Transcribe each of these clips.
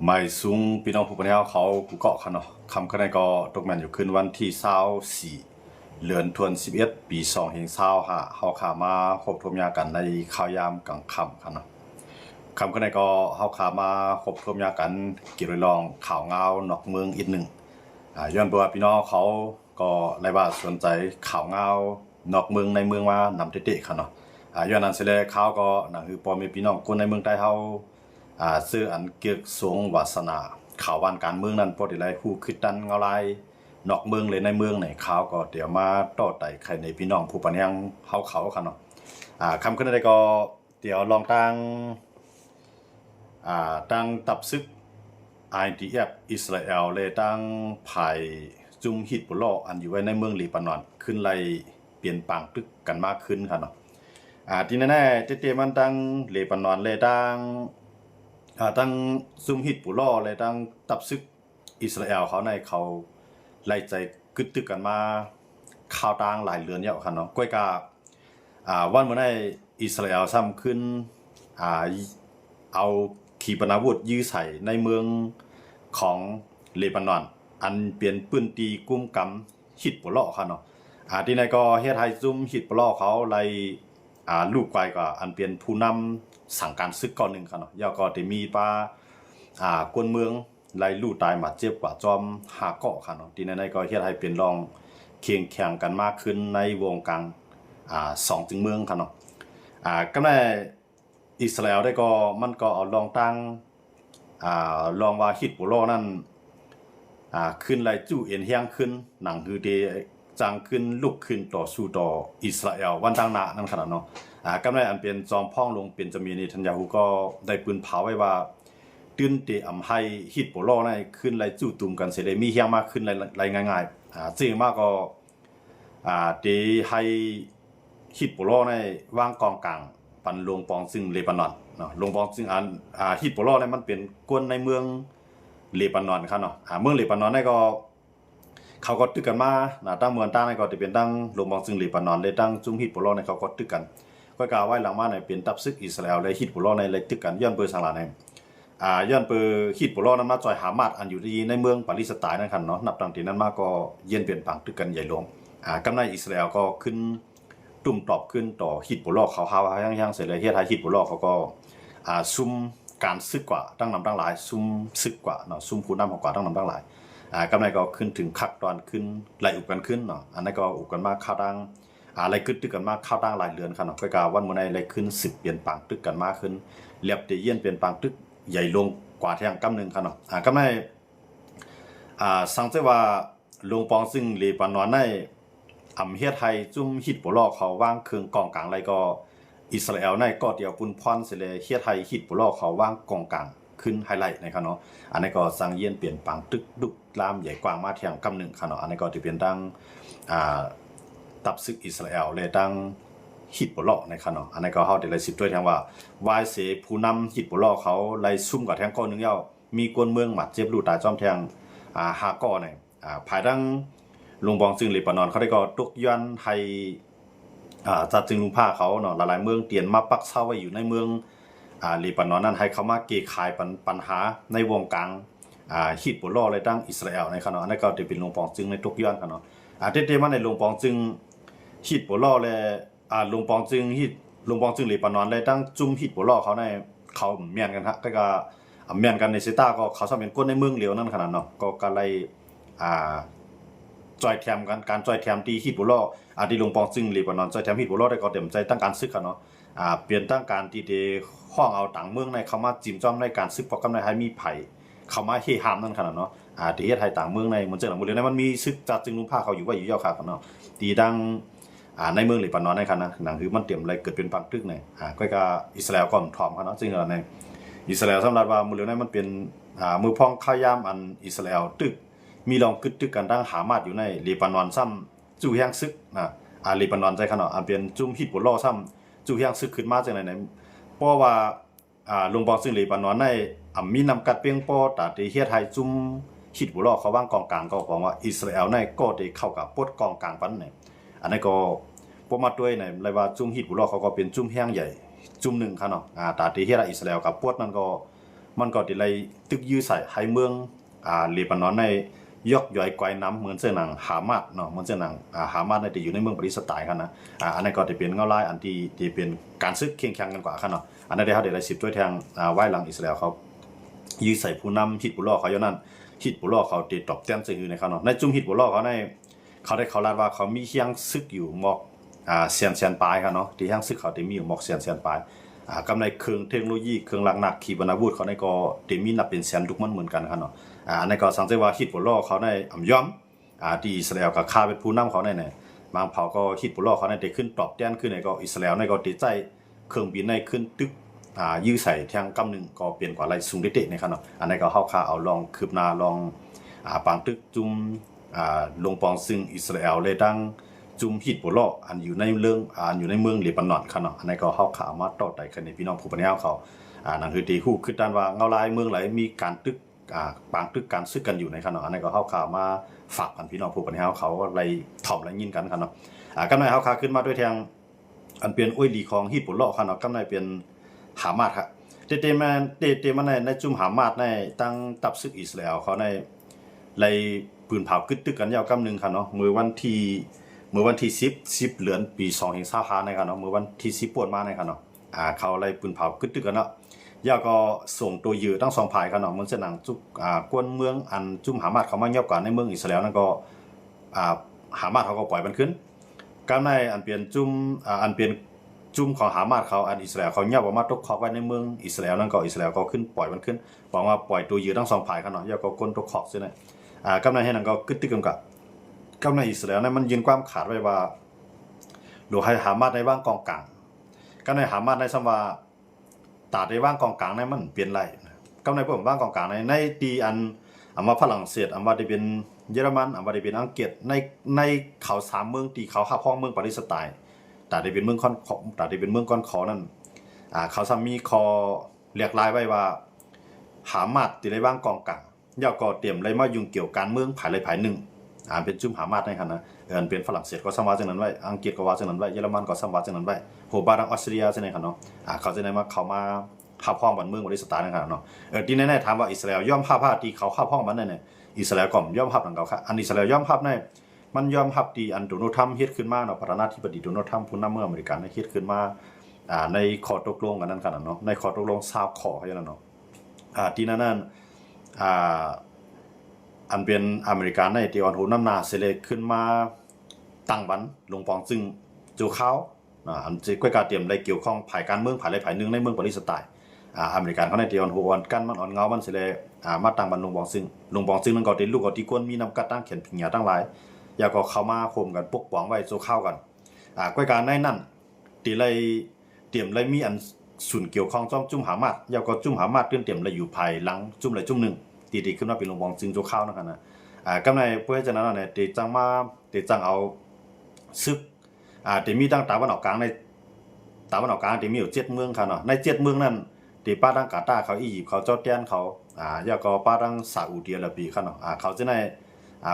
ไม่สูงพี่น้องผู้ปกครองเขากูเกาะเขาเนาะคำคะแนนก็ตกแมนอยู่ขึ้นวันที่24เดือนธันวาคมปี2025เฮาขามาพบทมยากันในข่าวยามกลางค่ำครับเนาะคำคะแนนก็เฮาขามาพบทมยากันเกี่ยวกับเรื่องข่าวเงานอกเมืองอีกหนึ่งย้อนว่าพี่น้องเขาก็ไล่ว่าสนใจข่าวเงานอกเมืองในเมืองว่านำเตะๆครับเนาะย้อนนั้นเสร็จแล้วข่าวก็นั่นคือพอมีพี่น้องคนในเมืองใต้เฮาซื้ออันเกียกสวงวาสนาข่าววันการเมืองนั้นพอดีไรผู้คิดดันเงาลายนอกเมืองเลยในเมืองไหนข่าวก็เดี๋ยวมาต่อไต่ใครในพี่น้องผู้ปนยังเฮาเขาค่ะเนาะคำขึ้นได้ก็เดี๋ยวลองตั้งตับซึก IDF อิสราเอลเลยตั้งภายจุมฮิตบุลออันอยู่ไว้ในเมืองลีบานอนขึ้นไล่เปลี่ยนปังตึกกันมากขึ้นค่ะเนาะที่แน่ๆเตี้ยมันตั้งลีบานอนเลยตั้งซุมฮิตปุล่อเลยตั้งตับซึกอิสราเอลเขาในเขาไล่ใจกึดตึกกันมาข่าวต่างหลายเรือนเยอะครับเนาะก้อยกาวันเมื่อในอิสราเอลซ้ำขึ้นเอาขีปนาวุธยื้อใส่ในเมืองของเลบานอนอันเปลี่ยนปืนตีกุ้มกำฮิตปุล่อครับเนาะที่ในก็เฮ็ดให้ซุมฮิตปุล่อเขาไล่ลูกไกวก็อันเปลี่ยนผู้นำสั่งการซึกก่อนหนึ่งครับเนาะยาก็จะมีปลากวนเมืองไล่ลู่ตายมาเจ็บกว่าจอมหาเกาะครับเนาะที่ในก็เฮ็ดให้เป็นรองเคียงแข่งกันมากขึ้นในวงการสองจึงเมืองครับเนาะก็ในอิสราเอลได้ก็มันก็เอาลองตั้งลองว่าฮิตบุโรนั่นขึ้นไล่จู่เอ็นเฮียงขึ้นหนังคือเดจังขึ้นลุกขึ้นต่อสู้ต่ออิสราเอลวันต่างหน้านั่นขนาดเนาะก็ได้อันเป็นจอมพ่องลงเป็นจะมีเนทันยาฮูก็ได้ปืนเผาไว้ว่าตื่นเตอำให้ฮิตโปโลในขึ้นไล่จู่ตุ่มกันเสียได้มีเฮียงมากขึ้นไล่ง่ายๆจริงมากก็เดให้ฮิตโปโลในวางกองกลางปันลงปองซึ่งเลบานอนเนาะลงปองซึ่งฮิตโปโลในมันเป็นกวนในเมืองเลบานอนครับเนาะเมืองเลบานอนในก็เขาก็ตึกกันมาตั้งเมืองตั้งในก็จะเป็นตั้งลงมองซึ่งเลบานอนเลยตั้งจุ่มฮิตโปโลในเขาก็ตึกกันก็กล่าวไว้หลังมาในเป็นตับซึกอิสราเอลเลยฮิตโปโลในเลยตึกกันย้อนเบอร์สังหลาในย้อนเปอร์ฮิตโปโลนั้นมาจอยหามาดอันอยู่ที่ในเมืองปาเลสไตน์นั่นครับเนาะนับตั้งแต่นั้นมาก็เย็นเปลี่ยนปังตึกกันใหญ่หลวงกำในอิสราเอลก็ขึ้นตุ่มตอบขึ้นต่อฮิตโปโลเขาย่างเสร็จเลยเฮ็ดให้ฮิตโปโลเขาก็ซุ่มการซึกกว่าตั้งนำตั้งหลายซุ่มซึกกว่าเนาะซุ่มผู้นำของกว่าตั้งนำตั้งหลายกำไรก็ขึ้นถึงคักตอนขึ้นไหลอุบกันขึ้นเนาะอันนั้นก็อุบกันมากข้าวตั้งอะไรขึ้นตึกกันมากข้าวตั้งหลายเรือนครับเนาะก็กาวันเมื่อไหร่ขึ้น10เปลี่ยนปังตึกกันมากขึ้นเรียบเตียนเปลี่ยนปังตึกใหญ่ลงกว่าแทงกำหนึ่งครับเนาะกำไรสังเกตว่าลงปองซึ่งเลบานอนในอำเฮ็ดไทยจุ่มฮิตโปโลเขาว่างเครื่องกองกลางอะไรก็อิสราเอลในก็เดียวปุ่นพรเสเลยเฮ็ดไทยฮิตโปโลเขาว่างกองกลางขึ้นไฮไลท์นะครับเนาะอันนี้ก็สร้างเยี่ยนเปลี่ยนปังตึกดุกลามใหญ่กว้างมาเทียงกำหนึ่งครับเนาะอันนี้ก็จะเป็นตั้งตับซึกอิสราเอลเลยตั้งฮิตโปโลนะครับเนาะอันนี้ก็เฮาได้เลยสิด้วยทางว่าวายเสผู้นำฮิตโปโลเขาไล่ซุ่มกับแทงก้อนนึงยาวมีกวนเมืองหมัดเจ็บลูตาจอมแทงหาก้อเนี่ยภายดังลุงบองซึ่งเลบานอนเขาได้ก็ตกย้อนให้จัดจึงลุงผ้าเขาเนาะหลายๆเมืองเตียนมาปักเซาไว้อยู่ในเมืองเลบานอนนั้นให้เขามาเกขายปัญหาในวงกลางฮิตโปโลเลยตั้งอิสราเอลในขณะนั้นก็จะเป็นลุงปองจึงในตกย้อนกันเนาะเต็มๆมาในลุงปองจึงฮิตโปโลเลยลุงปองจึงเลบานอนเลยตั้งจุ่มฮิตโปโลเขาในเขาเมียนกันครับก็เมียนกันในเซต้าก็เขาชอบเป็นก้นในเมืองเหลียวนั่นขนาดเนาะก็เลยจอยแถมกันการจอยแถมที่ฮิตโปโลที่ลงปองซึ่งเลบานอนจอยแถมฮิตโปโลได้ก็เต็มใจตั้งการซึกกันเนาะเปลี่ยนตั้งการที่ได้ห้องเอาต่างเมืองในเข้ามาจิ้มจ้อมในการซึกเพราะกำในให้มีไผ่เข้ามาเฮหามนั่นขนาดเนาะที่เฮ็ดให้ต่างเมืองในมันเจอหลังหมดเลยนะมันมีซึกจัดจึงลุงผ้าเขาอยู่ว่าอยู่ยาวขากันเนาะตีดังในเมืองเลบานอนในขนาดหนังคือมันเตรียมอะไรเกิดเป็นปังตึกในก็อิสราเอลก็ถ่อมกันเนาะจริงๆในอิสราเอลสำหรับว่ามือเหลือนั้นมันเป็นมือพองข้ายามอันอิสราเอลตึกมีลองกึดตึกกันตั้งหามาดอยู่ในเลบานอนซ้ำจู่แห้งซึกเลบานอนใจขนาดเป็นจุ่มฮิตโปโลซ้ำจู่แห้งซึกขึ้นมาจากไหนเพราะว่าลงบอลซึ่งเลบานอนในมีนำกัดเปียงปอแต่ที่เฮ็ดให้จุ่มฮิตโปโลเขาว่างกองกลางก็บอกว่าอิสราเอลในก็ได้เข้ากับปดกองกลางปันเนี่ยอันนี้ก็พอมาด้วยในเลยว่าจุ่มฮิตโปโลเขาก็เป็นจุ่มแห้งใหญ่จุ่มหนึ่งครับเนาะแต่ที่เฮ็ดให้อิสราเอลกับปดนั่นก็ มันก็ติไลตึกยื้อใส่ให้เมืองเลบานอนในยกย่อยไกวน้ำเหมือนเส้นหนังหามาดเนาะเหมือนเส้นหนังหามาดในที่อยู่ในเมืองปาเลสไตน์กันนะอันนั้นก็จะเป็นเงาลายอันที่เป็นการซึกเคียงแข่งกันกว่ากันเนาะอันนั้นได้เขาได้ไล่สิบด้วยทางไหว้หลังอิสราเอลเขายื้อใส่ผู้นำฮิตบุลล์เขาอย่างนั้นฮิตบุลล์เขาติดตบแต้มซื่อในเขาเนาะในจุ่มฮิตบุลล์เขาได้เขาลาดว่าเขามีเฮียงซึกอยู่หมอกเซียนปลายครับเนาะที่เฮียงซึกเขาได้มีอยู่หมอกเซียนปลายกำในเครื่องเทคโนโลยีเครื่องหลักหนักขีปนาวุธเขาในก็ได้มีนับเป็นแสนทุกมันเหมือนกันครับเนาะในก็สังเกตว่าฮิตบุลล์เขาในย่อมที่อิสราเอลกับข้าเป็นผู้นำเขาในบางเผ่าก็ฮิตบุลล์เขาในได้ขึ้นตอบแต้มขึ้นในก็อิสราเอลในก็ติดใจเครื่องบินในขึ้นตึกยื้อใส่ทางกำหนึ่งก็เปลี่ยนกว่าไรสูงเด็ดๆนะครับเนาะอันนี้ก็เข้าข่าเอาลองคืบหน้าลองปางตึกจุ่มลงปองซึ่งอิสราเอลเลยดังจุ่มฮิตบุลล์อันอยู่ในเรื่องอยู่ในเมืองเลบานอนครับเนาะอันนี้ก็เข้าข่ามาต่อไต่กันในพี่น้องผู้ปกครองเขานั่นคือตีคู่คือด้านว่าเงาลายเมืองไหลมีการตึกปางตึกการซึกกันอยู่ในครับเนาะอันนี้ก็เข้าข่ามาฝากกันพี่น้องผู้ปกครองเขาอะไรถ่อมอะไรยินกันครับเนาะกำไรเข้าข่าขึ้นมาด้วยทางอันเป็นอ้วยดีของฮิตบุลล์ครับเนาะกำไรเป็นหามาดครับเตมันในจุ่มหามาดในตั้งตับซึกอิสราเอลเขาในปืนเผากึดตึกกันยาวกำนึงครับเนาะเมื่อวันที่10เดือนปี2025ในครับเนาะเมื่อวันที่10ปวดมาในครับเนาะเขาปืนเผากึดตึกกันเนาะยาวก็ส่งตัวยื้อทั้งสองฝ่ายครับเนาะเหมือนเส้นหนังจุกกวนเมืองอันจุ่มหามาดเขามาเงียบกันในเมืองอิสราเอลนั่นก็หามาดเขาก็ปล่อยมันขึ้นกำในอันเปลี่ยนจุ่มของหามาดเขาอันอิสราเอลเขาเงียบออกมาตกขอบไว้ในเมืองอิสราเอลนั่นก็อิสราเอลก็ขึ้นปล่อยมันขึ้นบอกว่าปล่อยตัวยื้อทั้งสองฝ่ายครับเนาะยาวก็ก้นตกขอบซินะกำในให้นั่นก็กึดตึกกับกำในอิสราเอลนั้นมันยืนความขาดไว้ว่าหลวงให้หามาดในว่างกองกลางกำในหามาดในสมว่าตาในว่างกองกลางนั้นมันเปลี่ยนไรกำในพวกว่างกองกลางในตีอันว่าฝรั่งเศสว่าได้เป็นเยอรมันว่าได้เป็นอังกฤษในเขา3เมืองตีเขา5ห้องเมืองปาเลสไตน์แต่ได้เป็นเมืองก้อนขอนั่นเขาซ้ำมีคอเรียกลายไว้ว่าหามาดตีในว่างกองกลางย่อก็เตรียมไรมายุ่งเกี่ยวการเมืองภายหนึ่งเป็นจุ่มหามาดในขณะเป็นฝรั่งเศสก็สมว่าจังนั้นไว้อังกฤษก็ว่าจังนั้นไว้เยอรมันก็สมว่าจังนั้นไว้โหบารังออสเตรเลียจังนั้นครับเนาะเขาจะได้มาเข้ามาขับห้องบ้านเมืองปาเลสไตน์นะครับเนาะที่แน่ๆถามว่าอิสราเอลย่อมภาพที่เขาขับห้องบ้านนั่นเนี่ยอิสราเอลก็ย่อมภาพของเขาค่ะอันอิสราเอลย่อมภาพในมันย่อมภาพที่อันโดนัลด์ทรัมป์เฮ็ดขึ้นมาเนาะประธานาธิบดีโดนัลด์ทรัมป์ผู้นำเมืองอเมริกันเฮ็ดขึ้นมาในข้อตกลงกันนั้นกันเนาะในข้อตกลง20ข้ออย่างนั้นเนาะที่นั้นอันเป็นอเมริกันในที่อ่อนหูน้ำหนาเสเลขึ้นมาตั้งบันลงปองซึ่งโจเขาอันจะก้อยการเตรียมได้เกี่ยวข้องภายการเมืองภายหนึ่งในเมืองปาเลสไตน์อเมริกันเขาในที่อ่อนหูอ่อนกันมันอ่อนเงามันเสเลมาตั้งบันลงปองซึ่งนั่นก็เป็นลูกก็ที่กวนมีนำกัดตั้งเขียนพิญญาตั้งหลายอยากก็เข้ามาโฮมกันปกป้องไว้โจเข้ากันก้อยการในนั่นตีเลยเตรียมเลยมีอันศูนย์เกี่ยวข้องจุ่มหามาดอยากก็จุ่มหามาดเตรียมเลยอยู่ภายหลังจุ่มเลยจุ่มหนึ่งตีขึ้นมาเป็นลงบองจึงโจเข้านะครับนะกำในเพื่อจะนั้นเนี่ยตีจังเอาซึกตีมีตั้งตาวันออกกลางในตาวันออกกลางตีมีอยู่7เมืองครับเนาะใน7เมืองนั้นตีป้าตั้งกาตาร์เขาอียิปต์เขาจอร์แดนเขายาก็ป้าตั้งซาอุดิอาระเบียครับเนาะเขาจะใน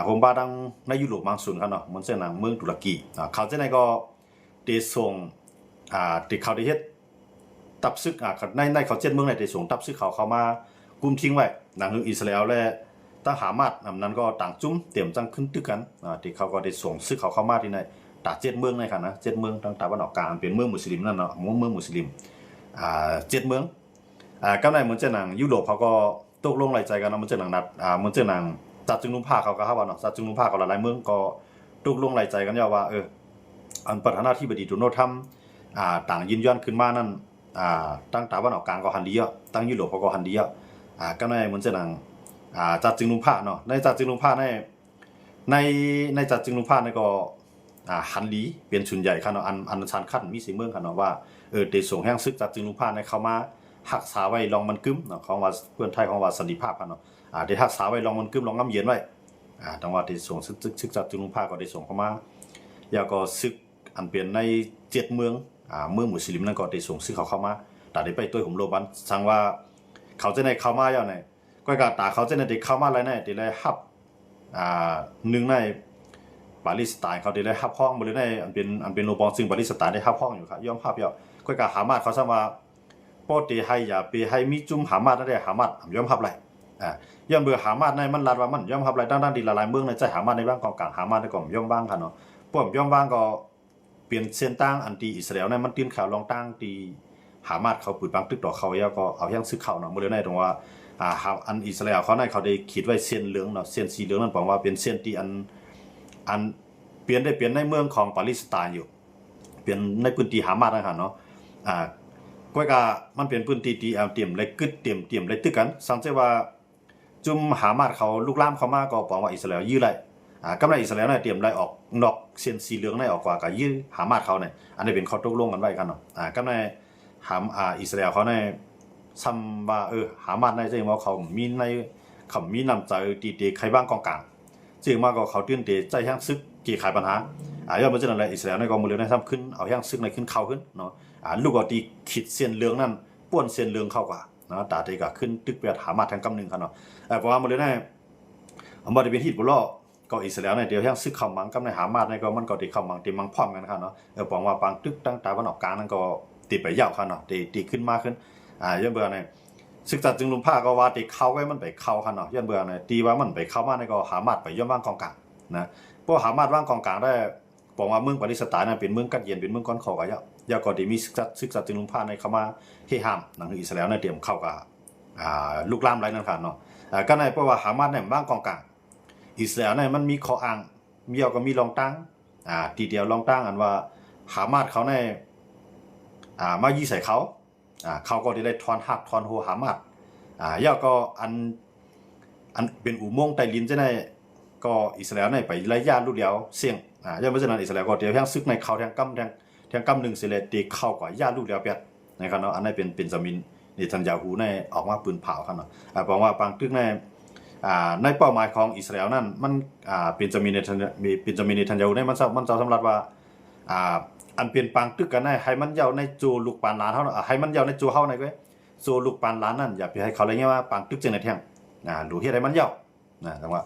โฮมป้าตั้งในยุโรปบางส่วนครับเนาะเหมือนเช่นเมืองตุรกีเขาจะในก็ตีส่งตีเขาได้เฮ็ดตับซึกในเขา7เมืองในตีส่งตับซึกเขามากุมทิ้งไว้นั่นคืออิสราเอลและตั้งหามาดนั้นก็ต่างจุ้มเตรียมจังขึ้นตึกกันที่เขาก็ได้ส่งซึกเขาเข้ามาที่ในตา7เมืองในครับนะ7เมืองตั้งตะวันออกกลางเป็นเมืองมุสลิมนั่นเนาะเมืองมุสลิม7เมืองก็ในเหมือนเจ้าหนังยุโรปเขาก็ตกลงรายใจกันนะเหมือนเจ้าหนังนัดเหมือนเจ้าหนังจัดจุงนุภาเขาก็ครับว่าเนาะจัดจุงนุภาเขาหลายเมืองก็ตกลงรายใจกันว่าอันประธานาธิบดีโดนัลด์ทรัมป์ต่างยินยอมขึ้นมานั่นตั้งตะวันออกกลางก็หันดีอ่ะตั้งยุโรปเขาก็หันดีอ่ะก็ในเหมือนเจ้าหนังจัดจึงลุงผ้าเนาะในจัดจึงลุงผ้าในจัดจึงลุงผ้าในก็หันลีเป็นชุนใหญ่ครับเนาะอันชันขั้นมีสีเมืองครับเนาะว่าได้ส่งแห่งซึกจัดจึงลุงผ้าในเข้ามาหักษาไว้ลองมันกึ้มเนาะของว่าเพื่อนไทยของว่าสันติภาพครับเนาะได้หักษาไว้ลองมันกึ้มลองง้ำเย็นไว้จังว่าได้ส่งซึกจัดจึงลุงผ้าก็ได้ส่งเข้ามาแล้วก็ซึกอันเป็นใน7เมืองมุสลิมนั่นก็ได้ส่งซึกเขาเข้ามาแต่ได้ไปตัวผมโลบันสั่งว่าเขาจะในเข้ามาอย่างไรก็กาตาเขาจะในเด็กเข้ามาอะไรเนี่ยเด็กเลยฮับหนึ่งในปาเลสไตน์เขาเด็กเลยฮับห้องบริเวณในอันเป็นโลบองซึ่งปาเลสไตน์ได้ฮับห้องอยู่ครับย่อมฮับย่อก็กาหามาเขาซ้ำว่า ปอติให้อย่าไปให้มีจุ่มหามาดนั่นแหละหามาดยอมรับไหลย้อนเบื่อหามาดในมันลาดว่ามันยอมรับไหลดังๆดีหลายๆเมืองในใจหามาดในบ้างกองกลางหามาดในกองยอมบ้างค่ะเนาะพวกยอมบ้างก็เปลี่ยนเส้นตั้งอันตีอิสราเอลในมันตีนข่าวลองตั้งตีหามาดเขาปืนบางตึกต่อเขาแล้วก็เอายังซึกเขาเนาะมื้อในตรงว่าอันอิสราเอลเขาในเขาได้ขีดไว้เส้นเหลืองเนาะเส้นสีเหลืองนั่นแปลว่าเป็นเส้นที่อันเปลี่ยนในเมืองของปาเลสไตน์อยู่เปลี่ยนในพื้นที่หามาดนะครับเนาะก้อยกามันเป็นพื้นที่ที่เตรียมเลยกึดเตรียมเลยตึกกันสังเกตว่าจุ่มหามาดเขาลุกลามเข้ามาก็บอกว่าอิสราเอลยื้อไล่กำลังอิสราเอลเนี่ยเตรียมไล่ออกนอกเส้นสีเหลืองไล่ออกกว่ากับยื้อหามาดเขาเนี่ยอันนี้เป็นข้อตกลงกันไว้กันเนาะกำลังหามอิสราเอลเขาเนี่ยซ้ำว่าหามาดในใจว่าเขามีนำใจตีใครบ้างกองกลางจึงมาก็เขาตื่นเต้นใจแห้งซึกกี่ขายปัญหายอดมันจะนั่นแหละอิสราเอลในกองมือเรือในซ้ำขึ้นเอาแห้งซึกในขึ้นเข้าขึ้นเนาะลูกก็ตีขีดเส้นเหลืองนั่นป้วนเส้นเหลืองเข้ากว่าเนาะตาเตก็ขึ้นตึกเปียหามาทางกำหนึ่งครับเนาะเพราะว่ามือเรือในมันจะเป็นฮิตบุลก็อิสราเอลในเดียวแห้งซึกเข้ามังกำในหามาในก็มันก็ตีเข้ามังตีมังพร้อมกันครับเนาะบอกว่าปังตึกตั้งตาวันออกกลางนั่นก็ตีไปยาวครับเนาะตีขึ้นมากขึ้นย้อนเบื่อในศึกษาจึงลุมผ้าก็ว่าตีเข้าไว้มันไปเข้าครับเนาะย้อนเบื่อในตีว่ามันไปเข้ามาในก็หามาไปย่อมว่างกองกลางนะพวกหามาว่างกองกลางได้บอกว่าเมืองปาเลสไตน์นั้นเป็นเมืองกัดเย็นเป็นเมืองก้อนขอกะยาก็ดีมีศึกษาจึงลุมผ้าในเข้ามาที่ห้ามหนังอิสราเอลในเตรียมเข้ากับลูกล่ามไรนั่นครับเนาะก็ในเพราะว่าหามาในบ้างกองกลางอิสราเอลในมันมีข้ออ้างมีก็มีรองตั้งทีเดียวรองตั้งอันว่าหามาเขาในมายี่ใส่เขาก็ได้ทอนหักทอนหัวหามาย่าก็อันเป็นอุโมงค์ใต้ลิ้นจะได้ก็อิสราเอลในไปไล่ย่าลูกเดียวเสี่ยงย่าเพราะฉะนั้นอิสราเอลก็เดียวแทงซึกในเขาแทงกำหนึ่งเสร็จตีเข้ากว่าย่าลูกเดียวเปียดนะครับเนาะอันนั้นเป็นสมินนี่ทันยาหูในออกมาปืนเผาครับเนาะบอกว่าปังตึกในเป้าหมายของอิสราเอลนั่นมันเป็นสมินในทันยาหูในมันจะสำหรับว่าอันเปลี่ยนปังตึกกันได้ให้มันเยาในจูลูกปานล้านเท่านั้นให้มันเยาในจูเท่าไหนก็จูลูกปานล้านนั่นอย่าไปให้เขาเลยเงี้ยว่าปังตึกเจนในเที่ยงหรือที่ใดมันเยาแต่ว่า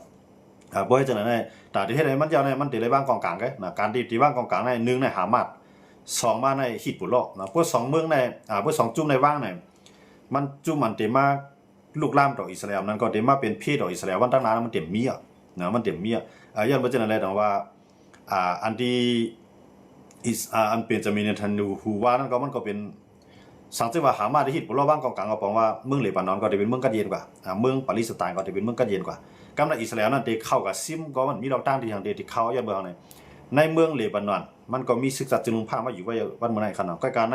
บ่ให้จังได๋แต่ที่ใดมันเยาในมันติได้บ้างกองกลางก็การตีบ้างกองกลางใน1ในหามาด2มาในฮิตปุโลพวก2เมืองในพวก2จุ่มในว่างในมันจุ่มมันเต็มมาลูกล่ามต่ออิสราเอลนั้นก็เต็มมาเป็นพี่ต่ออิสราเอลวันตั้งนานมันเต็มมีมันเต็มมีย้อนบ่จังได๋แต่ว่าอันที่อันเป็นจะมีในทันดูฮูว่านั่นก็มันก็เป็นสังเกตว่าหามาได้ฮิตปุโลบ้างกองกลางก็บอกว่าเมืองเลบานอนก็ได้เป็นเมืองกัดเย็นกว่าเมืองปาเลสไตน์ก็ได้เป็นเมืองกัดเย็นกว่ากำลังอิสราเอลนั่นได้เข้ากับซิมก็มันมีดอกตั้งที่ทางเดียวที่เข้าย้อนเมืองในเมืองเลบานอนมันก็มีศึกษาจึงลุมผ้ามาอยู่ว่าวันเมื่อไหร่ขนาดก็การ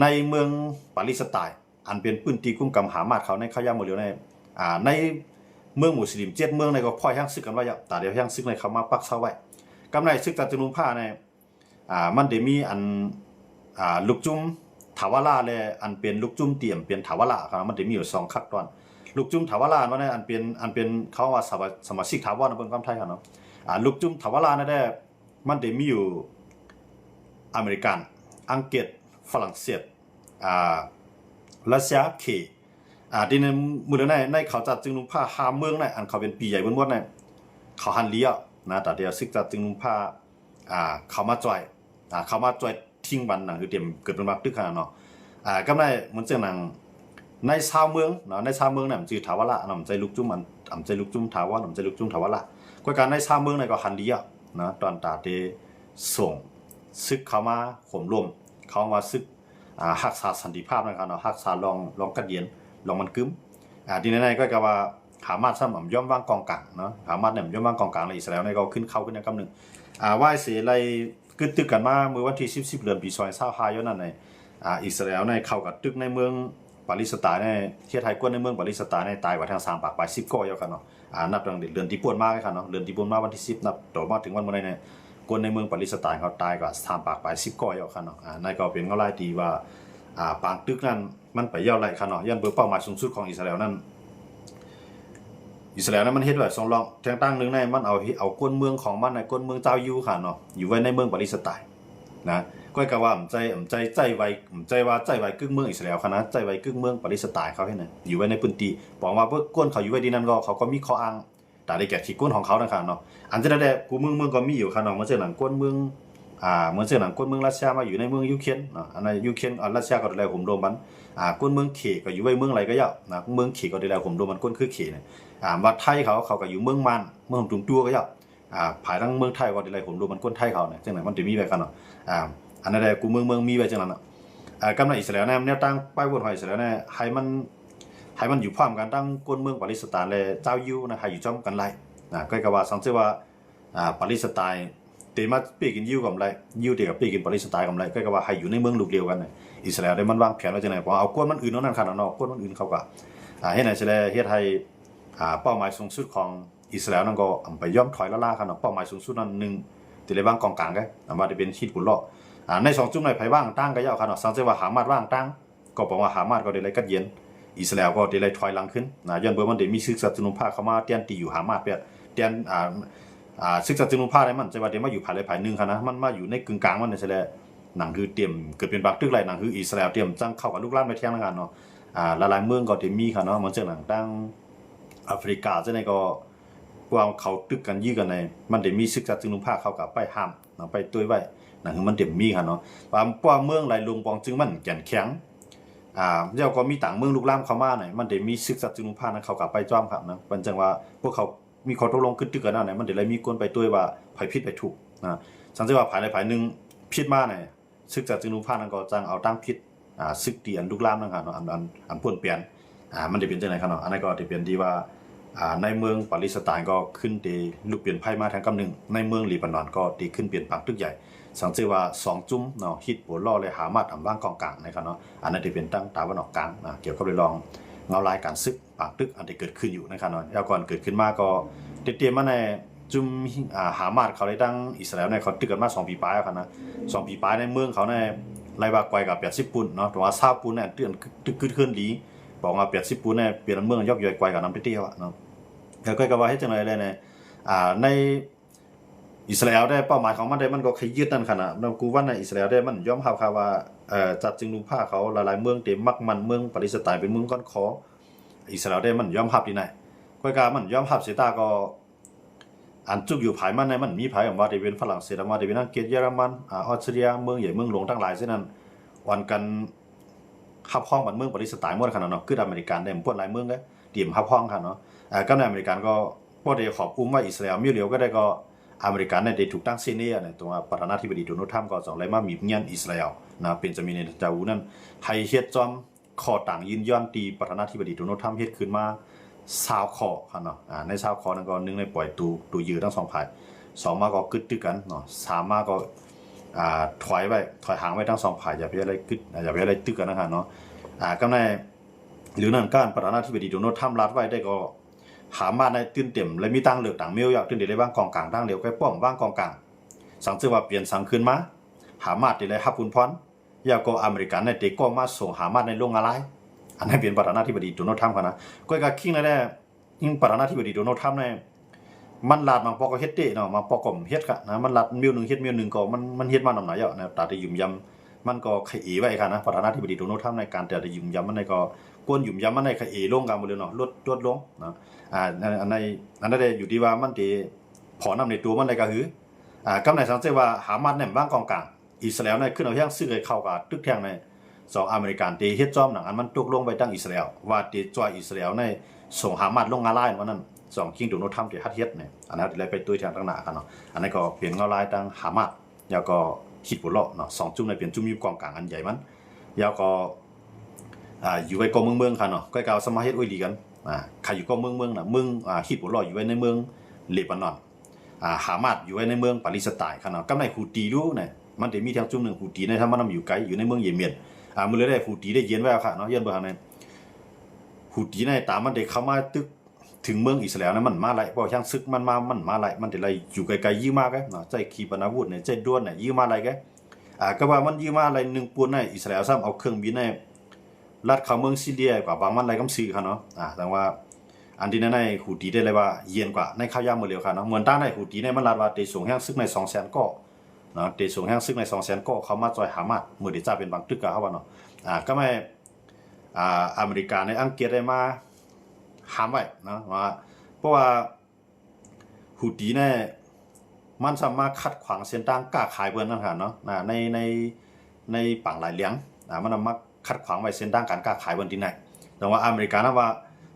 ในเมืองปาเลสไตน์อันเป็นพื้นที่กุ้มกำหามาดเขาในข้าวยามหมดเลยในเมืองมุสลิม7เมืองในก็พ่อยแห้งซึกกันว่าแต่เดี๋ยวแห้งซึกในเขามาปักเสาไว้กำลังศึกษาจึงลุมผ้าในมันได้มีอันลูกจุ่มถาวราและอันเป็นลูกจุ่มเตี่ยมเป็นถาวราครับมันได้มีอยู่2คักตอนลูกจุ่มถาวรามันอันเป็นเขาว่าสมาชิกถาวรในเมืองคำไทยครับเนาะลูกจุ่มถาวรานั่นได้มันได้มีอยู่อเมริกันอังกฤษฝรั่งเศสรัสเซียที่ในมือในเขาจัดจึงลุมผ้าหาเมืองในอันเขาเป็นปีใหญ่บนในเขาหันเลี้ยนะแต่เดี๋ยวซึกจัดจึงลุมผ้าเขามาจ่อยทิ้งบันหนังคือเตรียมเกิดเป็นบักตึกขนาดเนาะก็ได้มันเจ้าหนังในชาวเมืองเนาะในชาวเมืองเนี่ยมันจือถาวระนำใจลูกจุ่มมันนำใจลูกจุ่มถาวรนำใจลูกจุ่มถาวระก็การในชาวเมืองเนี่ยก็หันเลี้ยนะตอนตาเตส่งซึกเขามาข่มรวมเขามาซึกรักษาสันติภาพนะครับเนาะรักษาลองกัดเย็นลองมันกึ้มทีนี้ก็จะว่าหามาซ้ำย่อมว่างกองกลางเนาะหามาเนี่ยย่อมว่างกองกลางในอิสราเอลในก็ขึ้นในกำหนึ่งว่าเสียไรกึดตึกกันมาเมื่อวันที่10เดือนปี2025ย้อนนั่นในอิสราเอลในเข้ากับตึกในเมืองปาเลสไตน์ในเที่ยไทยกวนในเมืองปาเลสไตน์ในตายกว่าทาง3ปากไป10ก้อยกันเนาะนับตั้งเดือนที่ป่วนมาครับเนาะเดือนที่ป่วนมาวันที่10นับต่อมาถึงวันมื้อในกวนในเมืองปาเลสไตน์เขาตายกว่า3ปากไป10ก้อยกันเนาะนั่นก็เป็นเงาลายดีว่าปางตึกนั้นมันไปย่อไหลครับเนาะย้อนเป้าหมายสูงสุดของอิสราเอลนั้นมันเฮ็ดไว้2รองแทงตั้งนึงในมันเอาก้นเมืองของมันในก้นเมืองเจ้าอยู่ค่ะเนาะอยู่ไว้ในเมืองปาเลสไตน์นะก็กะว่าใจไว้กึ่งเมืองอิสราเอลค่ะนะใจไว้กึ่งเมืองปาเลสไตน์เขาเฮ็ดน่ะอยู่ไว้ในพื้นที่บอกว่าเพิ่นก้นเขาอยู่ไว้ดีนั้นก็เขาก็มีข้ออ้างแต่ได้แก่ที่ก้นของเขานะครับเนาะอันจะได้กูเมืองก็มีอยู่ค่ะเนาะมันจะหนังก้นเมือง เหมือนเช่นหนังคนเมืองรัสเซียมาอยู่ในเมืองยูเครนอันนั้นยูเครนรัสเซียก็ดูแลผมโดนมันคนเมืองเขก็อยู่ไว้เมืองอะไรก็ยาวนะเมืองเขก็ดูแลผมโดนมันคนคือเขเนี่ยมาไทยเขาก็อยู่เมืองมันเมืองตุงตัวก็ยาวภายทั้งเมืองไทยก็ดูแลผมโดนมันคนไทยเขาเนี่ยจังไหนมันจะมีไว้กันเนาะอันนั้นแหละกูเมืองมีไว้จังนั้นกำลังอิสราเอลเนี่ยแนวตั้งป้ายบนหอยอิสราเอลเนี่ยให้มันอยู่พร้อมกันตั้งคนเมืองปาเลสไตน์และเจ้ายูนะให้อยู่จ้อมกันไรก็กว่าสังเกตว่าปาเลสไตน์เตมาปีกินยูกับไรยูเดียวกับปีกินปาเลสไตน์กับไรก็ว่าให้อยู่ในเมืองลูกเดียวกันอิสราเอลได้มันวางแผนไว้จังไหนเพราะเอาก้นมันอื่นนั่นขนาดนอกก้นมันอื่นเขาก็เฮ็ดไหนอิสราเอลเฮ็ดให้เป้าหมายสูงสุดของอิสราเอลนั่นก็ไปย่อมถอยล่าขนาดเป้าหมายสูงสุดนั้นหนึ่งที่เลยบ้างกองกลางก็ว่าจะเป็นชีดบุญรอใน2จุ่มในไผบ้างตั้งก็ยาวขนาดสังเกตว่าหามาดว่างตั้งก็บอกว่าหามาดก็ได้เลยกัดเย็นอิสราเอลก็ได้เลยถอยหลังขึ้นย้อนเบอร์มันได้มีศึกษาจุนุภาเข้ามาเตียนตีอยู่หามาดเปียเตียนศึกษาจุนุภาได้มันจะว่าได้มาอยู่ภายในภายนึงค่ะนะมันมาอยู่ในกึ่งกลางมันนี่แหละหนังคือเตรียมเกิดเป็นบักตึกไรหนังคืออิสราเอลเตรียมจังเข้ากับลูกหลานไปเที่ยงงานเนาะหลายๆเมืองก็ได้มีค่ะเนาะมันจังหนังตั้งแอฟริกาจังได๋ก็ว่าเขาตึกกันยื้อกันในมันได้มีศึกษาจุนุภาเข้ากับไปห้ามไปตุ้ยไว้นั่นคือมันเต็มมีค่ะเนาะว่าเมืองไหลลงปองจึงมันแก่นแข็งเจ้าก็มีต่างเมืองลูกหลานเข้ามามันได้มีศึกษาจุนุภานั้นเข้ากับไปจ้อมครับนะมันจังว่าพวกเขามีข้อตกลงขึ้นตึกกันนั่นมันได้เลยมีคนไปตุ้ยว่าไผผิดไผถูกสังเกตว่าภายในภายนึงผิดมาศึกษาจุนุภานั้นก็จังเอาตั้งผิดศึกตีอันลูกหลานนั่นค่ะเนาะอันป่วนเปลี่ยนมันได้เป็นจังได๋ครับเนาะอันนั้นก็ได้เป็นดีว่าในเมืองปาเลสไตน์ก็ขึ้นตีลูกเปลี่ยนไพ่มาทางกำนึงในเมืองลีบานอนก็ตีขึ้นเปลี่ยนปักตึกใหญ่สังเกตว่า2จุ้มเนาะฮิตโบล่อเลยหามาทำว่างกองกลางนะครับเนาะอันนั้นที่เป็นตั้งตาวันออกกลางเกี่ยวกับเรื่องเงาลายการซึกปากตึกอันที่เกิดขึ้นอยู่นะครับเนาะแล้วก่อนเกิดขึ้นมาก็เตรียมมาในจุ้มหามาเขาได้ตั้งอิสราเอลในเขาตึกกันมา2 ปีปลายครับนะ2 ปีปลายในเมืองเขาในไรบากไกวกับ80 ปุ่นเนาะแต่ว่า20 ปุ่นเนี่ยเตือนตึกขึ้นดีบอกว่า80 ปุ่นเนี่ยเปลี่ยนเมืองยอกย่อยไกวกับน้ำไปเที่ยวเนาะแล้วก็ว่าให้จังไรเลยในอิสราเอลได้เป้าหมายของมันได้มันก็ขยึดนั่นขนาดเรากูว่าในอิสราเอลได้มันยอมรับค่ะว่าจัดจึงดูผ้าเขาหลายๆเมืองเต็มมักมันเมืองปาเลสไตน์เป็นเมืองก้อนคออิสราเอลได้มันยอมรับดีไหนก็การมันยอมรับเสียตาก็อันจุกอยู่ภายมันในมันมีภายของว่าได้เป็นฝรั่งเศสมาได้เป็นอังกฤษเยอรมันออสเตรียเมืองใหญ่เมืองหลวงทั้งหลายเช่นนั้นวันกันขับห้องบันเมืองปาเลสไตน์หมดขนาดเนาะคืออเมริกันได้พวกหลายเมืองก็เตรียมขับห้องค่ะเนาะก็ในอเมริกันก็พวกได้ขอบอุ้มว่าอิสราเอลมีเหลียวก็ได้ก็อเมริกันได้ถูกตั้งเซเนียตัวประธานาธิบดีโดนัลด์ทรัมป์ก็ส่งเลยมามีเงียนอิสราเอลนะเป็นจะมีในเจ้านั้นให้เฮ็ดจอมข้อต่างยืนย้อนตีประธานาธิบดีโดนัลด์ทรัมป์เฮ็ดขึ้นมา20 ข้อค่ะเนาะใน20 ข้อนั้นก็1ในปล่อยตูยือทั้ง2ฝ่าย2มาก็กึดตึกกันเนาะ3มาก็ถอยห่างไว้ทั้ง2ฝ่ายอย่าไปอะไรกึดอย่าไปอะไรตึกกันนะฮะเนาะก็ในหรือนั่นการประธานาธิบดีโดนัลด์ทรัมป์รัดไว้ได้ก็หามาในตื่นเต็มและมีตั้งเลือกต่างเมียวอยากตื่นเต็มได้บ้างกองกลางตั้งเร็วใกล้ป้อมบ้างกองกลางสังเกตว่าเปลี่ยนสังคืนมาหามาได้เลยฮับคุณพรอยากก็อเมริกันในเด็กก็มาส่งหามาในโรงอะไรอันนี้เป็นประธานาธิบดีโดนัลด์ทรัมป์นะก็การคิงได้ยิ่งประธานาธิบดีโดนัลด์ทรัมป์เนี่ยมันลาดมันปอกก็เฮ็ดเด้เนาะมาปอกก็เฮ็ดค่ะนะมันลาดมิวนึงเฮ็ดมิวนึงก็มันเฮ็ดมาหน่อยอ่ะนะตาได้ยุ่มยำมันก็ขยี้ไว้ค่ะนะประธานาธิบดีโดนัลด์ทรัมป์ในการแต่ได้ยุ่มยำมันในก็กวนยุ่มยำมันในขยี้ลงกันหมดเลยเนาะลดลงนะอันนั้นได้อยู่ที่ว่ามันที่พอนำในตัวมันอะไรก็คือกำไหนสังเกตว่าหามันเนี่ยบ้างกองกลางอิสราเอลเนี่ยขึ้นเอาแท่งซื้อเข้ากับตึกแท่งใน2อเมริกันที่เฮ็ดจอมหนังอันมันตกลงไปตั้งอิสราเอลว่าที่จอยอิสราเอลในส่งหามันลงงาลายวันนั้น2คิงโดนัลด์ทรัมป์ที่ฮัดเฮ็ดเนี่ยอันนั้นได้ไปตุ้ยทางต่างหน้ากันเนาะอันนั้นก็เปลี่ยนงาลายตั้งหามันแล้วก็ฮิตบุลเลาะเนาะ2จุ่มในเปลี่ยนจุ่มอยู่กองกลางอันใหญ่มันแล้วก็อยู่ไว้กองเมืองค่ะเนาะก็กล่าวสมาเฮ็ดไว้ดีกันใครอยู่ก็เมืองน่ะเมืองฮิตบุลเลาะอยู่ไว้ในเมืองเลบานอนหามาดอยู่ไว้ในเมืองปาเลสไตน์ค่ะเนาะกำในฮูตีรู้เนี่ยมันได้มีทางจุ่มนึงฮูตีในถ้ามันอยู่ไกลอยู่ในเมืองเยเมนมื้อเลยได้ฮูตีได้เย็นไว้ค่ะเนาะเย็นบ่ฮั่นฮูตีในตามมันได้เข้ามาตึกถึงเมืองอิสราเอลนั้นมันมาไล่บ่ช่างซึกมันมาไล่มันได้ไล่อยู่ไกลๆยื้อมาแกเนาะใจขีปนาวุธเนี่ยใจด้วนเนี่ยยื้อมาไล่แกก็ว่ามันยื้อมาไล่1ปุ่นในอิสราเอลซ้ำเอาเครื่องบินในลัดเข้าเมืองซีเรียกว่าบางมันไล่กำซื้อค่ะเนาะแต่ว่าอันที่ในฮูตีได้เลยว่าเย็นกว่าในข้าวยามมื้อเร็วค่ะเนาะเหมือนตั้งในฮูตีในมันลัดว่าได้ส่งแห่งซึกใน 200,000 ก่อเนาะได้ส่งแห่งซึกใน 200,000 ก่อเขามาจอยหามามื้อที่จ้าเป็นบางตึกก็เฮาว่าเนาะก็ไม่อเมริกาในอังกฤษได้มาห้ามไว้นะว่าเพราะว่าฮูตีเนี่ย มันสามารถขัดขวางเส้นทางก้าขายเปิ้นนั่นค่ะเนาะในปังหลายเหลียงมันมาขัดขวางไว้เส้นทางการค้าขายเปิ้นที่ไหนแต่ว่าอเมริกานะว่า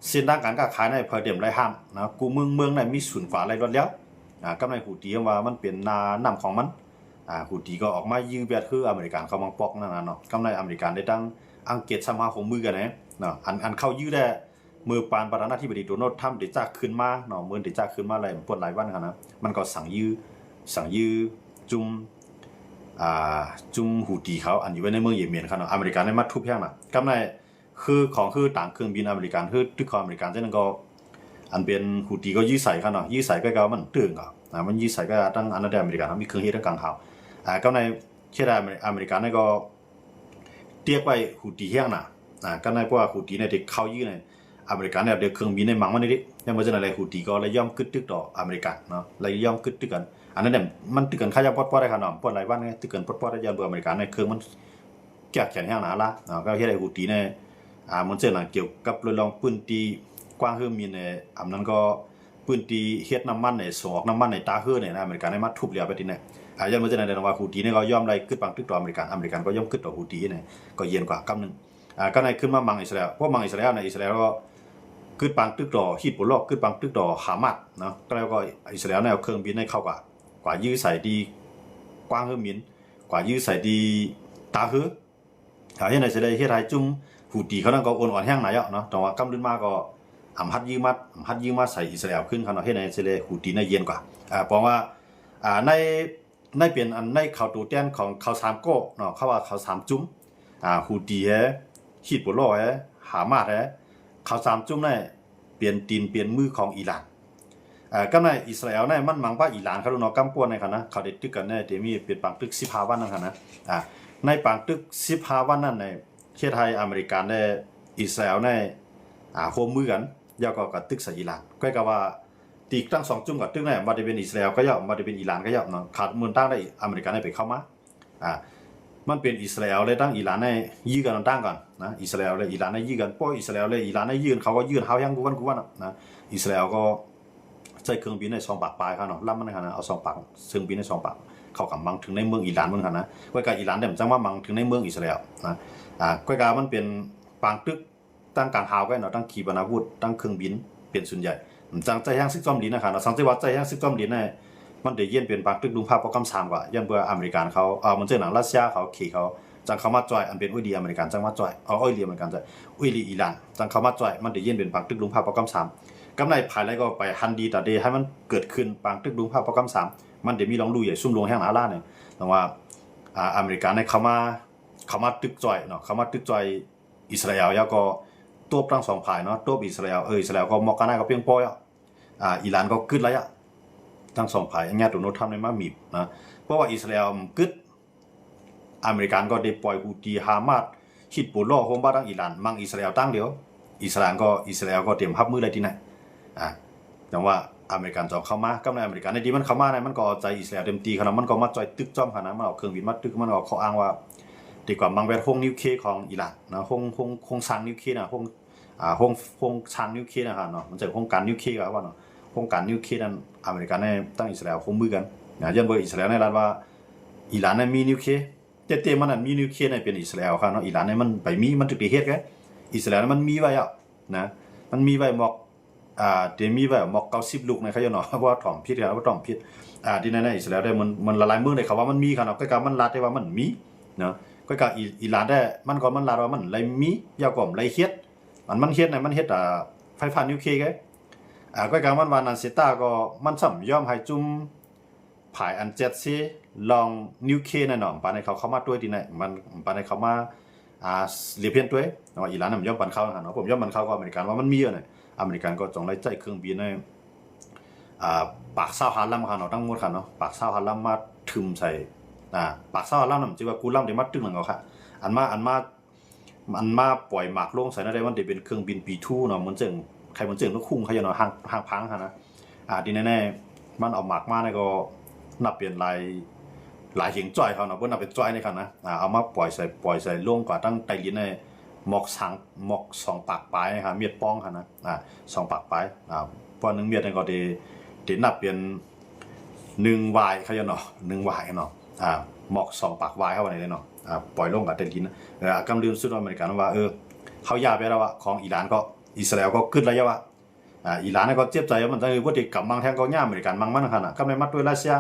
เส้นทางการค้าขายในพอเดียมไรห้ามนะกูเมืองไหนมีศูนย์กว่าอะไรรถแล้วกำในหูตีว่ามันเป็นนาน้ำของมันหูตีก็ออกมายื้อแบบคืออเมริกันเขามังปอกนั่นน่ะเนาะกำในอเมริกันได้ตั้งอังกฤษสมาคมมือกันนะเนาะอันเข้ายื้อได้มือปานประธานาธิบดีโดนัลด์ทรัมป์ได้จ้าขึ้นมาเนาะมื้อได้จ้าขึ้นมาอะไรปวดหลายวันกันนะมันก็สั่งยื้อจุ่มหูตีเขาอันอยู่ไว้ในเมืองเยเมนครับเนาะอเมริกันได้มาทุบแพงน่ะกำในคือต่างเครื่องบินอเมริกันคือตึกของอเมริกันจังนั้นก็อันเป็นหูตีก็ยื้อใส่ครับเนาะยื้อใส่ก็มันตึงอ่ะมันยื้อใส่ก็ตั้งอันนั้นอเมริกันมีเครื่องเฮ็ดทั้งกลางหาวกำในเช่นอเมริกันนี่ก็เตียกไว้หูตีแห้งน่ะกำในเพราะว่าหูตีเนี่ยที่เข้ายื้อในอเมริกันเนี่ยเดี๋ยวเครื่องบินในมังมันนี่ดิยังบ่จังอะไรหูตีก็เลยย่อมกึดตึกต่ออเมริกันเนาะเลยย่อมกึดตึกกันอันนั้นเนี่ยมันตึกกันค่ายาปอดได้ครับเนาะปอดหลายวันไงตึกกันปอดได้ยามเบื่ออเมริกันในเครื่องมันแก่แข็งแห้งหนาละก็เฮ็ดให้หูตีเนี่ยมันเจอหนังเกี่ยวกับเรื่องลองปืนตีกว้างเฮือมีในอันนั้นก็ปืนตีเฮ็ดน้ำมันในส่งออกน้ำมันในตาเฮือเนี่ยนะอเมริกันได้มาทุบเหลียวไปทีเนี่ยยันมันจะในว่าหูตีเนี่ยก็ย่อมได้กึดปังตึกต่ออเมริกันก็ย่อมกึดต่อหูตีเนี่ยก็เย็นกว่ากำนึงก็ในขึ้นมามังอิสราเอลเพราะมังอิสราเอลในอิสราเอลก็กึดปังตึกต่อฮิตบุลล็อกกึดปังตึกต่อฮามาสเนาะก็แล้วก็อิสราเอลเนี่ยเครื่องบินให้เข้ากว่ายื้อใส่ดีกว้างเฮือมินกว่ายื้อใส่ดีตาเฮือเฮ็ดในอิสราเอลเฮ็ดให้จุ่มหูตีเขานั่นก็อ่อนๆแห้งหน่อยเนาะแต่ว่ากำลึงมาก็หัดยื้อมาใส่อิสราเอลขึ้นเขาเนาะเฮ็ดในอิสราเอลหูตีเนี่ยเย็นกว่าเพราะว่าในเป็นอันในข่าวตูแตนของข่าว3โก้เนาะเขาว่าข่าว3จุ้มฮูตีฮิตบุลล็อกฮามาสข่าว3จุ้มเนี่ยเปลี่ยนตีนเปลี่ยนมือของอิหร่านก็ในอิสราเอลเนี่ยมันมังว่าอิหร่านเขาเนาะกำปวนในคั่นนะเขาได้ตึกกันเนี่ยที่มีเป็นปังตึก15วันนั่นคั่นนะในปังตึก15วันนั้นในประเทศไทยอเมริกันได้อิสราเอลเนี่ยโฮมมือกันแล้วก็ตึกใส่อิหร่านก็ก็ว่าตีตั้ง2จุ่มกับตึกเนี่ยบ่ได้เป็นอิสราเอลก็ย่อมบ่ได้เป็นอิหร่านก็ย่อมเนาะขาดมือตั้งได้อเมริกันได้ไปเข้ามามันเป็นอิสราเอลเลยตั้งอิหร่านให้ยื้อกันตั้งก่อนนะอิสราเอลเลยอิหร่านให้ยื้อกันเพราะอิสราเอลเลยอิหร่านให้ยื้อเขาก็ยื้อเฮายังกูว่านะอิสราเอลก็ใช้เครื่องบินใน2ปากปลายครับเนาะลํมันคั่นนะเอา2ปากเครื่องบินใน2ปากเข้ากับมังถึงในเมืองอิหร่านเมืองคั่นนะก็กะอิหร่านได้จังว่ามังถึงในเมืองอิสราเอลนะก็กะมันเป็นปางตึกตั้งกลางหาวก็เนาะตั้งขีปนาวุธตั้งเครื่องบินเป็นส่วนใหญ่จังใจแห่งซึกจอมดินนะครับเนาะสังเกตว่าใจแห่งซึกจอมดินเนี่ยมันได้เย็นเป็นปางตึกลุงภาพประกำ3กว่ายังเบื่ออเมริกันเขามันเจอหนังรัสเซียเขาขี่เขาจังเขามาจ่อยอันเป็นอุ้ยดีอเมริกันจังมาจ่อยอุ้ยดีอเมริกันจ่อยอุ้ยดีอิหร่านจังเขามาจ่อยมันได้เย็นเป็นปางตึกลุงภาพประกำ3กำไรภายแล้วก็ไปฮันดีต่อเดให้มันเกิดขึ้นปางตึกลุงภาพประกำ3มันได้มีลองดูใหญ่ซุ่มลงแห่งอาลาเนี่ยแต่ว่าอเมริกันเนี่ยเขามาตึกจ่อยเนาะเขามาตึกจ่อยอิสราเอลแล้วก็ตัวตั้ง2ฝ่ายเนาะตัวอิสราเอลอิสราเอลก็มอกกันได้ก็เพียงพออิหร่านก็กึดแล้วทั้ง2ฝ่ายญาติโดนทำในมามีนะเพราะว่าอิสราเอลกึดอเมริกันก็ได้ปล่อยฮูตีฮามาสฮิตบุลล็อกโฮมบ้าทั้งอิหร่านมังอิสราเอลตั้งเดียวอิสราเอลก็เตรียมรับมือได้ที่ไหนแต่ว่าอเมริกันจะเข้ามากำในอเมริกันในดีมันเข้ามาเนี่ยมันก็ใจอิสราเอลเต็มตีขนาดมันก็มาจ่อยตึกจ้อมขนาดมันเอาเครื่องบินมาตึกมันก็เขาอ้างว่าดีกว่ามังแวดห้องนิวเคลียร์ของอิหร่านนะห้องสร้างนิวเคลียร์นะห้องสร้างนิวเคลียร์นะครับเนาะมันจะห้องการนิวเคลียร์ก็ว่าเนาะห้องการนิวเคลียร์นั้นอเมริกันเนี่ยตั้งอิสราเอลคงมือกันยันเบอร์อิสราเอลในรัฐว่าอิหร่านเนี่ยมีนิวเคลียร์เต็มมันนั้นมีนิวเคลียร์เนี่ยเป็นอิสราเอลครับเนาะอิหร่านเนี่ยมันไปมีมันถึงได้เฮ็ดแกอิสราเอลมันมีไว้นะมันมีไว้หมอกเดี๋ยวมีไว้หมอก90ลูกในเขาเนาะว่าถ่อมพิษครับว่าถ่อมพิษที่นั่นอิสราเอลได้มันละลายเมืองได้เขาว่ามันมีครับเนาะก็มันรัดได้ว่ามันมีเนาะก็อิหร่านได้มันก็มันรัดว่ามันเลยมียาวกว่าเลยเฮ็ดมันเฮ็ดเนี่ยมันเฮ็ดไฟฟ้านิวเคลียร์แกก็มันวานันเซต้าก็มันสำยอมให้จุ่มผายอัน7ซิลองนิวเคลียร์น่ะเนาะปานให้เขาเข้ามาด้วยที่ไหนมันปานให้เขามาเรียบเพียนด้วยว่าอิหร่านน่ะย่อมปันเข้าหั่นเนาะผมย่อมปันเข้าก็อเมริกันว่ามันมีน่ะอเมริกันก็จงได้ใจเครื่องบินให้ปาก20ฮันลำคั่นเนาะทั้งหมดคั่นเนาะปาก20ฮันลำมาทึมใส่ปาก20ฮันลำน่ะจิว่ากูลำได้มาตึงนั่นก็ค่ะอันมาปล่อยหมากลงใส่นั่นได้มันได้เป็นเครื่องบิน B2 เนาะมันจึงใครมันจึงก็คุ้งเขาอยู่เนาะห่างพังหั่นนะดีแน่ๆมันเอาหมากมาเนี่ยก็นับเป็นหลายเหียงจ้อยเขาเนาะบ่นับเป็นจ้อยในคั่นนะเอามาปล่อยใส่ลงกว่าตั้งไตลิ้นในหมอก2ปากปลายครับเมียดป้องคั่นนะ2ปากปลายพอ1เมียดนี่ก็ได้นับเป็น 1วายเขาจะเนาะ1วายเนาะหมอก2ปากวายเข้าไปเลยเนาะปล่อยลงกับเต็นลิ้นกำลืมสุดอเมริกันว่าเขายาไปแล้วว่าของอิหร่านก็อิสราเอลก็ขึ้นแล้วว่าอิหร่านก็เจ็บใจมันว่าเด็กกำมังแทงก็ย่าอเมริกันมังมันขนาดก็ไม่มัดด้วยรัสเซี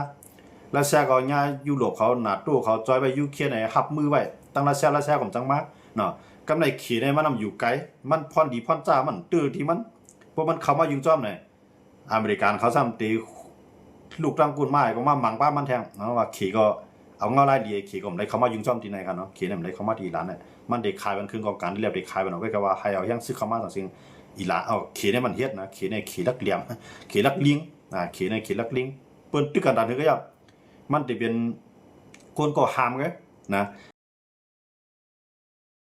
ยก็ย่ายุโรปเขาหนาตู้เขาจอยไปยูเครนไหนหับมือไว้ตั้งรัสเซียของจังมาเนาะกำในขี่ในมันนำอยู่ไกลมันพรดีพรจ้ามันตื้อที่มันพวกมันเข้ามายิงจ้อมไหนอเมริกันเขาซ้ำตีลูกตั้งกุนไม้ก็มามังป้ามันแทงเนาะว่าขี่ก็เอาเงาไล่ดีขี่ก็ไม่ได้เข้ามายิงจ้อมที่ไหนกันเนาะขี่เนี่ยไม่ได้เข้ามาที่ร้านเนี่ยมันเด็กขายมันคืนกองการที่เรียบเด็กขายมันเอาไว้ก็ว่าให้เอายังซื้อเข้ามาต่างสิ่งอีหลาขี่เนี่ยมันเฮ็ดนะขี่เนี่ยขี่ลักเหลี่ยมขี่ลักลิงขี่เนี่ยขี่ลักลิงเปิ้นตึกกันดันถึงก็ยับมันจะเป็นคนก็หามไงนะ